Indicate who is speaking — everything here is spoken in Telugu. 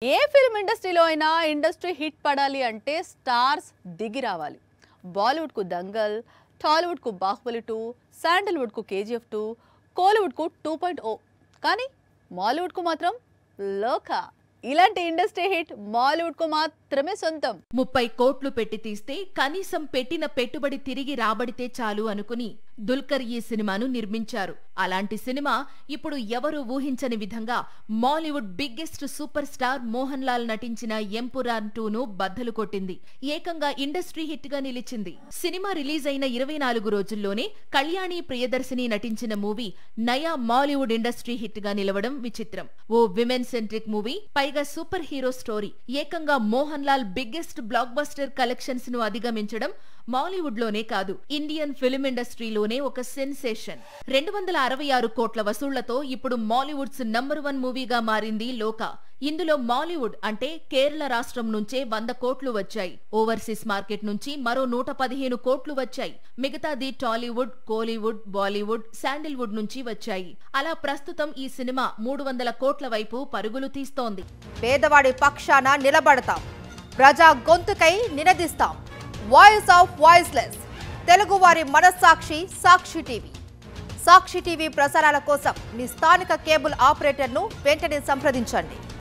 Speaker 1: ఏ ఫిల్మ్ ఇండస్ట్రీలో అయినా ఇండస్ట్రీ హిట్ పడాలి అంటే స్టార్స్ దిగి రావాలి. బాలీవుడ్ కు దంగల్, టాలీవుడ్ కు బాహుబలి 2, శాండల్వుడ్ కు కేజీఎఫ్ 2, కోలీవుడ్ కు 2.0, కానీ మాలీవుడ్ కు మాత్రం లోకా. ఇలాంటి ఇండస్ట్రీ హిట్ మాలీవుడ్ కు మాత్రమే సొంతం.
Speaker 2: 30 కోట్లు పెట్టి తీస్తే కనీసం పెట్టిన పెట్టుబడి తిరిగి రాబడితే చాలు అనుకుని దుల్కర్ ఈ సినిమాను నిర్మించారు. అలాంటి సినిమా ఇప్పుడు ఎవరూ ఊహించని విధంగా Mollywood biggest super star Mohan Lal నటించిన ఎంపురాన్ 2ను బద్దలు కొట్టింది. ఏకంగా ఇండస్ట్రీ హిట్ గా నిలిచింది. సినిమా రిలీజ్ అయిన 24 రోజుల్లోనే కళ్యాణి ప్రియదర్శిని నటించిన మూవీ నయా మాలీవుడ్ ఇండస్ట్రీ హిట్ గా నిలవడం విచిత్రం. ఓ విమెన్ సెంట్రిక్ మూవీ, పైగా సూపర్ హీరో స్టోరీ. ఏకంగా Mohan Lal biggest block buster collections ను అధిగమించడం మాలీవుడ్ లోనే కాదు, ఇండియన్ ఫిల్మ్ ఇండస్ట్రీలోనే ఒక సెన్సేషన్. 266 కోట్ల వసూళ్లతో ఇప్పుడు మాలీవుడ్స్ నంబర్ 1 మూవీగా మారింది లోకా. ఇందులో మాలీవుడ్ అంటే కేరళ రాష్ట్రం నుంచే 100 కోట్లు వచ్చాయి. ఓవర్సీస్ మార్కెట్ నుంచి మరో 115 కోట్లు వచ్చాయి. మిగతాది టాలీవుడ్, కోలీవుడ్, బాలీవుడ్, శాండిల్వుడ్ నుంచి వచ్చాయి. అలా ప్రస్తుతం ఈ సినిమా 300 కోట్ల వైపు పరుగులు తీస్తోంది.
Speaker 3: పేదవాడి పక్షాన నిలబడతాం, ప్రజా గొంతుకై నినదిస్తాం. వాయిస్ ఆఫ్ వాయిస్లెస్, తెలుగువారి మనస్సాక్షి సాక్షి టీవీ. సాక్షి టీవీ ప్రసారాల కోసం మీ స్థానిక కేబుల్ ఆపరేటర్ను వెంటనే సంప్రదించండి.